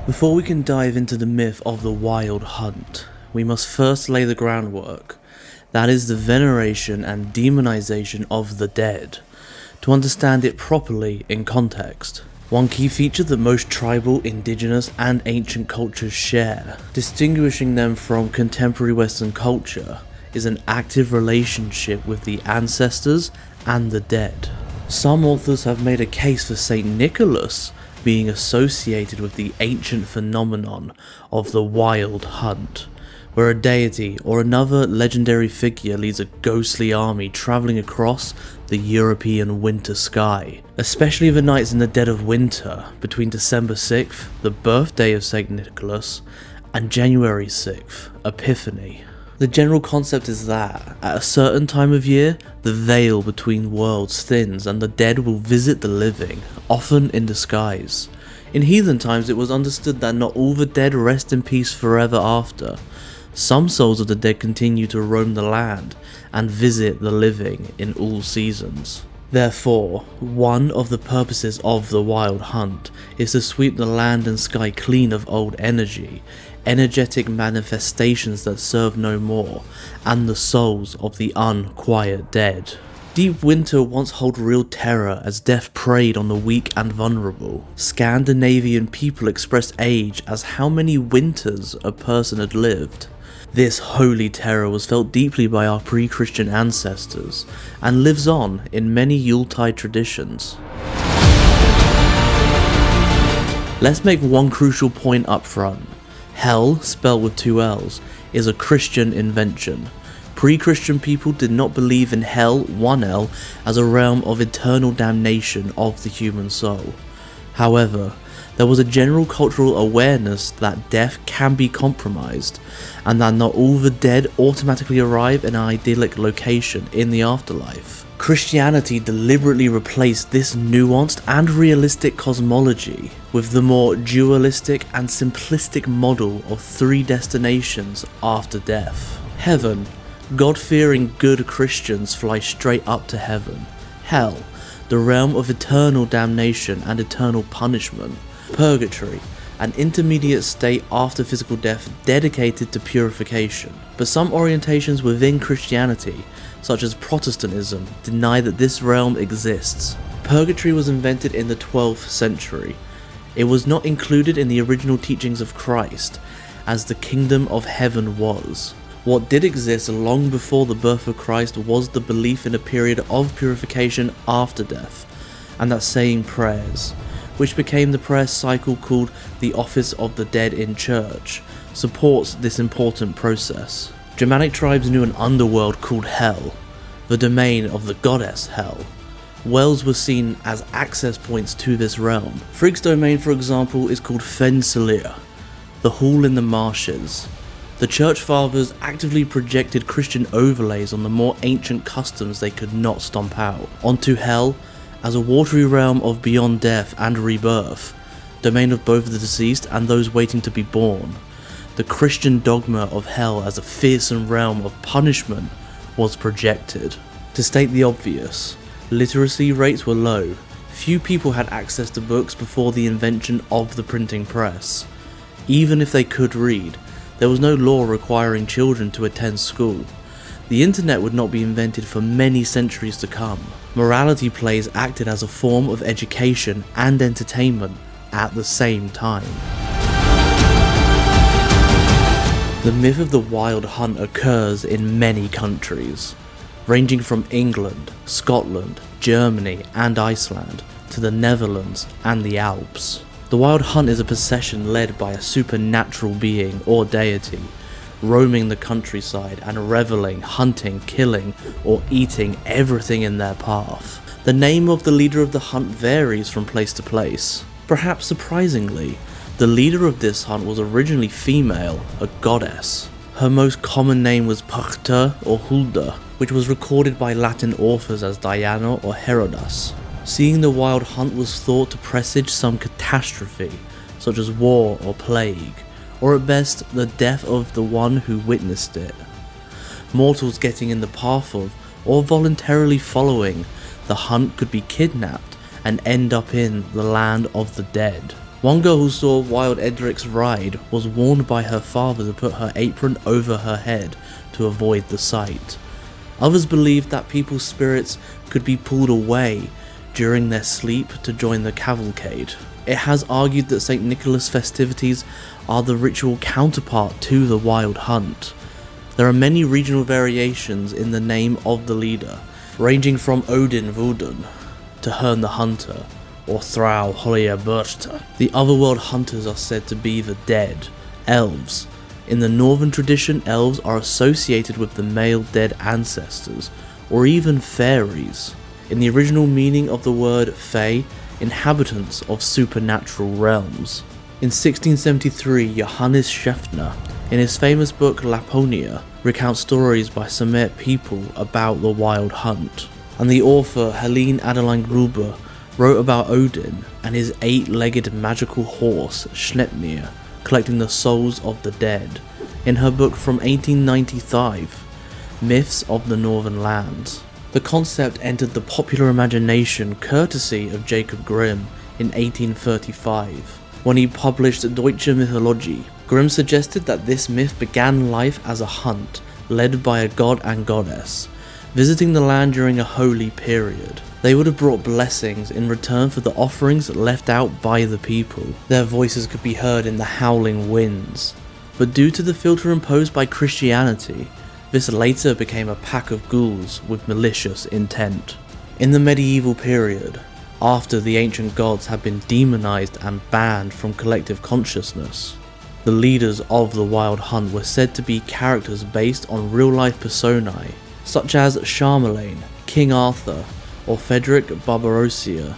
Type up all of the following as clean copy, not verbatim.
Before we can dive into the myth of the wild hunt, we must first lay the groundwork, that is the veneration and demonization of the dead, to understand it properly in context. One key feature that most tribal, indigenous and ancient cultures share, distinguishing them from contemporary Western culture, is an active relationship with the ancestors and the dead. Some authors have made a case for Saint Nicholas being associated with the ancient phenomenon of the wild hunt, where a deity or another legendary figure leads a ghostly army travelling across the European winter sky, especially the nights in the dead of winter between December 6th, the birthday of Saint Nicholas, and January 6th, Epiphany. The general concept is that, at a certain time of year, the veil between worlds thins and the dead will visit the living, often in disguise. In heathen times it was understood that not all the dead rest in peace forever after. Some souls of the dead continue to roam the land and visit the living in all seasons. Therefore, one of the purposes of the wild hunt is to sweep the land and sky clean of old energy, energetic manifestations that serve no more, and the souls of the unquiet dead. Deep winter once held real terror as death preyed on the weak and vulnerable. Scandinavian people expressed age as how many winters a person had lived. This holy terror was felt deeply by our pre-Christian ancestors, and lives on in many Yuletide traditions. Let's make one crucial point up front. Hell, spelled with two L's, is a Christian invention. Pre-Christian people did not believe in hell, one L, as a realm of eternal damnation of the human soul. However, there was a general cultural awareness that death can be compromised, and that not all the dead automatically arrive in an idyllic location in the afterlife. Christianity deliberately replaced this nuanced and realistic cosmology with the more dualistic and simplistic model of three destinations after death. Heaven, God-fearing good Christians fly straight up to heaven. Hell, the realm of eternal damnation and eternal punishment. Purgatory, an intermediate state after physical death dedicated to purification. But some orientations within Christianity, such as Protestantism, deny that this realm exists. Purgatory was invented in the 12th century. It was not included in the original teachings of Christ, as the kingdom of heaven was. What did exist long before the birth of Christ was the belief in a period of purification after death, and that saying prayers, which became the prayer cycle called the Office of the Dead in Church, supports this important process. Germanic tribes knew an underworld called Hell, the domain of the goddess Hel. Wells were seen as access points to this realm. Frigg's domain, for example, is called Fensalir, the Hall in the Marshes. The Church Fathers actively projected Christian overlays on the more ancient customs they could not stomp out, onto Hell as a watery realm of beyond death and rebirth, domain of both the deceased and those waiting to be born. The Christian dogma of hell as a fearsome realm of punishment was projected. To state the obvious, literacy rates were low. Few people had access to books before the invention of the printing press. Even if they could read, there was no law requiring children to attend school. The internet would not be invented for many centuries to come. Morality plays acted as a form of education and entertainment at the same time. The myth of the wild hunt occurs in many countries, ranging from England, Scotland, Germany and Iceland, to the Netherlands and the Alps. The wild hunt is a procession led by a supernatural being or deity, roaming the countryside and revelling, hunting, killing, or eating everything in their path. The name of the leader of the hunt varies from place to place. Perhaps surprisingly, the leader of this hunt was originally female, a goddess. Her most common name was Pachta or Hulda, which was recorded by Latin authors as Diana or Herodas. Seeing the wild hunt was thought to presage some catastrophe, such as war or plague, or at best the death of the one who witnessed it. Mortals getting in the path of, or voluntarily following, the hunt could be kidnapped and end up in the land of the dead. One girl who saw Wild Edric's ride was warned by her father to put her apron over her head to avoid the sight. Others believed that people's spirits could be pulled away during their sleep to join the cavalcade. It has argued that St. Nicholas festivities are the ritual counterpart to the Wild Hunt. There are many regional variations in the name of the leader, ranging from Odin Vudun to Hern the Hunter, or Thrau Holia Bursta. The otherworld hunters are said to be the dead, elves. In the northern tradition, elves are associated with the male dead ancestors, or even fairies. In the original meaning of the word fae, inhabitants of supernatural realms. In 1673, Johannes Schäffner, in his famous book Laponia, recounts stories by Sumer people about the Wild Hunt. And the author Helene Adeline Gruber wrote about Odin and his 8-legged magical horse Sleipnir collecting the souls of the dead in her book from 1895, Myths of the Northern Lands. The concept entered the popular imagination courtesy of Jacob Grimm in 1835 when he published Deutsche Mythology. Grimm suggested that this myth began life as a hunt led by a god and goddess, visiting the land during a holy period. They would have brought blessings in return for the offerings left out by the people. Their voices could be heard in the howling winds. But due to the filter imposed by Christianity, this later became a pack of ghouls with malicious intent. In the medieval period, after the ancient gods had been demonized and banned from collective consciousness, the leaders of the Wild Hunt were said to be characters based on real-life personae, such as Charlemagne, King Arthur, or Frederick Barbarossa,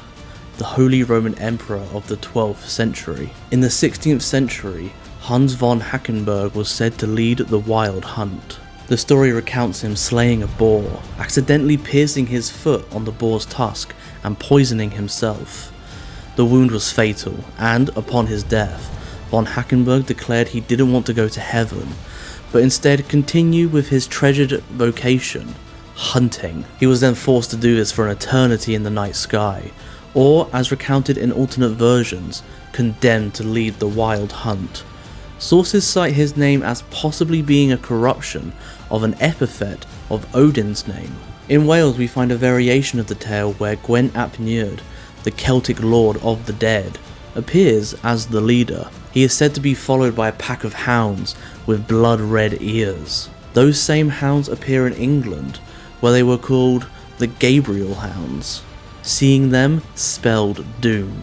the Holy Roman Emperor of the 12th century. In the 16th century, Hans von Hackenberg was said to lead the Wild Hunt. The story recounts him slaying a boar, accidentally piercing his foot on the boar's tusk and poisoning himself. The wound was fatal, and upon his death, von Hackenberg declared he didn't want to go to heaven, but instead continue with his treasured vocation, hunting. He was then forced to do this for an eternity in the night sky, or, as recounted in alternate versions, condemned to lead the Wild Hunt. Sources cite his name as possibly being a corruption of an epithet of Odin's name. In Wales we find a variation of the tale where Gwen ap Nuad, the Celtic lord of the dead, appears as the leader. He is said to be followed by a pack of hounds with blood-red ears. Those same hounds appear in England, where they were called the Gabriel Hounds. Seeing them spelled doom.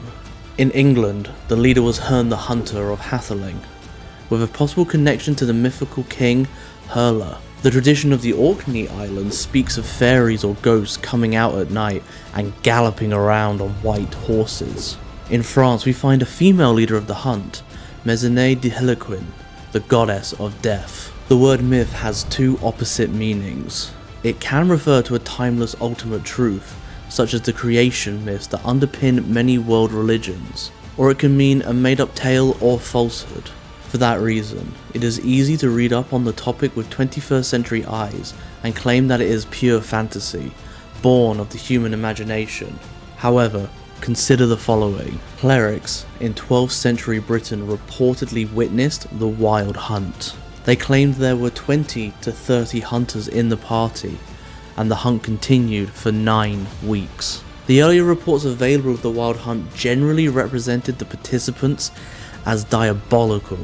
In England, the leader was Hern the Hunter of Hatherling, with a possible connection to the mythical king Herla. The tradition of the Orkney Islands speaks of fairies or ghosts coming out at night and galloping around on white horses. In France, we find a female leader of the hunt, Maisonnée de Heliquin, the goddess of death. The word myth has two opposite meanings. It can refer to a timeless ultimate truth, such as the creation myths that underpin many world religions, or it can mean a made-up tale or falsehood. For that reason, it is easy to read up on the topic with 21st century eyes and claim that it is pure fantasy, born of the human imagination. However, consider the following. Clerics in 12th century Britain reportedly witnessed the Wild Hunt. They claimed there were 20 to 30 hunters in the party, and the hunt continued for 9 weeks. The earlier reports available of the Wild Hunt generally represented the participants as diabolical,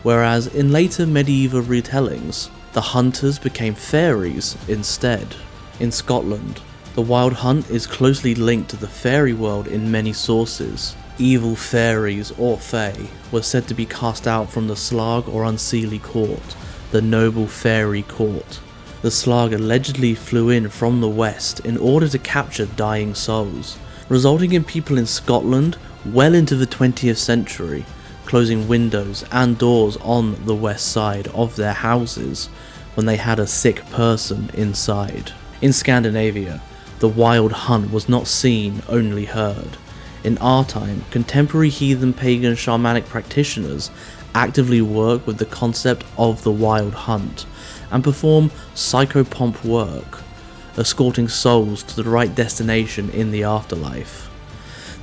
whereas in later medieval retellings, the hunters became fairies instead. In Scotland, the Wild Hunt is closely linked to the fairy world in many sources. Evil fairies, or fae, were said to be cast out from the Slag or Unseelie Court, the noble fairy court. The Slag allegedly flew in from the west in order to capture dying souls, resulting in people in Scotland well into the 20th century closing windows and doors on the west side of their houses when they had a sick person inside. In Scandinavia, the Wild Hunt was not seen, only heard. In our time, contemporary heathen pagan shamanic practitioners actively work with the concept of the Wild Hunt and perform psychopomp work, escorting souls to the right destination in the afterlife.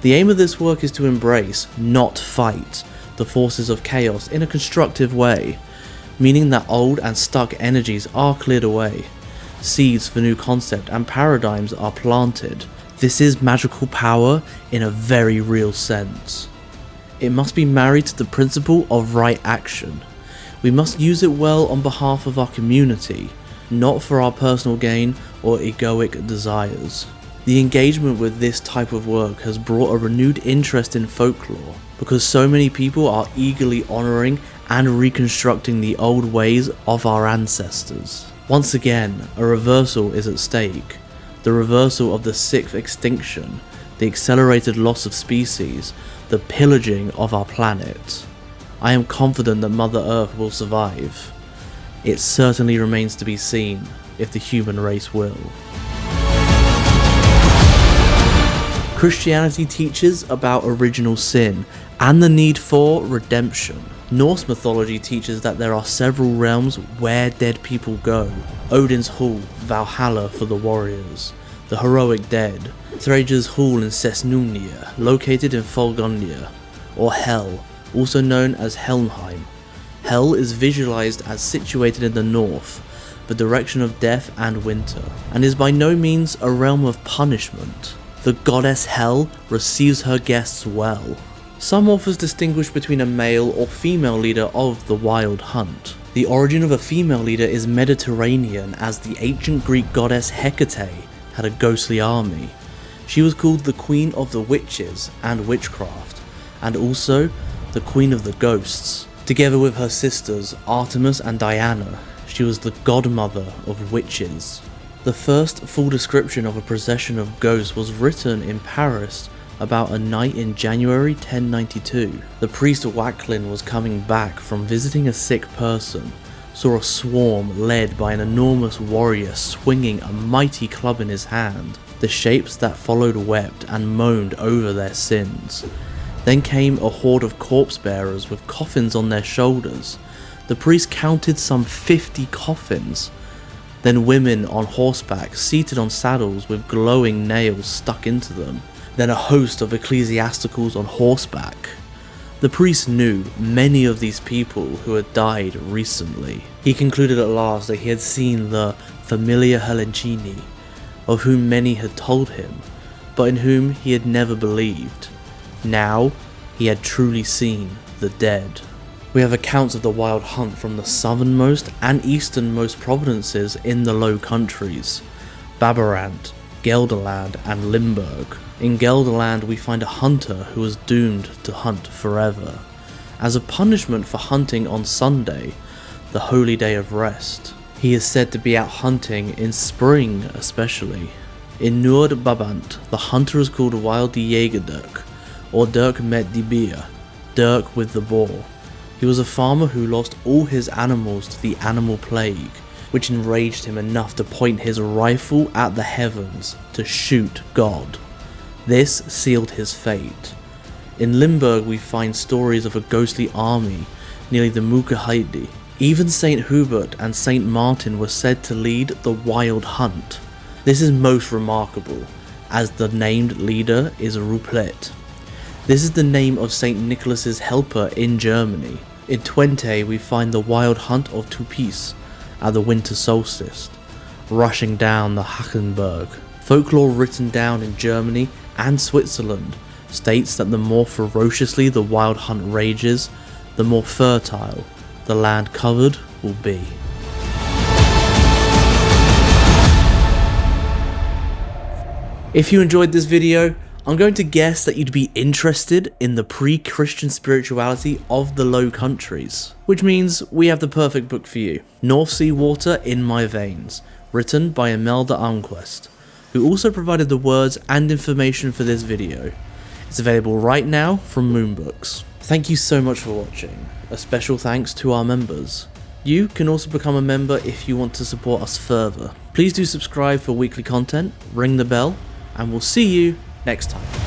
The aim of this work is to embrace, not fight, the forces of chaos in a constructive way, meaning that old and stuck energies are cleared away. Seeds for new concept and paradigms are planted. This is magical power in a very real sense. It must be married to the principle of right action. We must use it well on behalf of our community, not for our personal gain or egoic desires. The engagement with this type of work has brought a renewed interest in folklore, because so many people are eagerly honouring and reconstructing the old ways of our ancestors. Once again, a reversal is at stake. The reversal of the sixth extinction, the accelerated loss of species, the pillaging of our planet. I am confident that Mother Earth will survive. It certainly remains to be seen if the human race will. Christianity teaches about original sin and the need for redemption. Norse mythology teaches that there are several realms where dead people go. Odin's Hall, Valhalla for the warriors. The heroic dead. Thrage's Hall in Sesnunia, located in Folgundia. Or Hell, also known as Helmheim. Hell is visualized as situated in the north, the direction of death and winter, and is by no means a realm of punishment. The goddess Hel receives her guests well. Some authors distinguish between a male or female leader of the wild hunt. The origin of a female leader is Mediterranean, as the ancient Greek goddess Hecate had a ghostly army. She was called the Queen of the Witches and Witchcraft, and also the Queen of the Ghosts. Together with her sisters Artemis and Diana, she was the godmother of witches. The first full description of a procession of ghosts was written in Paris about a night in January 1092. The priest Wacklin was coming back from visiting a sick person, saw a swarm led by an enormous warrior swinging a mighty club in his hand. The shapes that followed wept and moaned over their sins. Then came a horde of corpse bearers with coffins on their shoulders. The priest counted some 50 coffins. Then women on horseback, seated on saddles with glowing nails stuck into them. Then a host of ecclesiasticals on horseback. The priest knew many of these people who had died recently. He concluded at last that he had seen the familiar Helencini, of whom many had told him, but in whom he had never believed. Now, he had truly seen the dead. We have accounts of the wild hunt from the southernmost and easternmost provinces in the Low Countries, Babarant, Gelderland and Limburg. In Gelderland we find a hunter who was doomed to hunt forever, as a punishment for hunting on Sunday, the holy day of rest. He is said to be out hunting in spring especially. In Noord-Brabant, the hunter is called Wild de Jagerdurk, or Dirk met die Beer, Dirk with the boar. He was a farmer who lost all his animals to the animal plague, which enraged him enough to point his rifle at the heavens to shoot God. This sealed his fate. In Limburg we find stories of a ghostly army near the Mukeheide. Even Saint Hubert and Saint Martin were said to lead the wild hunt. This is most remarkable, as the named leader is Ruplet. This is the name of Saint Nicholas's helper in Germany. In Twente we find the wild hunt of Tupis at the winter solstice, rushing down the Hackenberg. Folklore written down in Germany and Switzerland states that the more ferociously the wild hunt rages, the more fertile the land covered will be. If you enjoyed this video, I'm going to guess that you'd be interested in the pre-Christian spirituality of the Low Countries, which means we have the perfect book for you. North Sea Water in My Veins, written by Imelda Almqvist, who also provided the words and information for this video. It's available right now from Moonbooks. Thank you so much for watching. A special thanks to our members. You can also become a member if you want to support us further. Please do subscribe for weekly content, ring the bell, and we'll see you next time.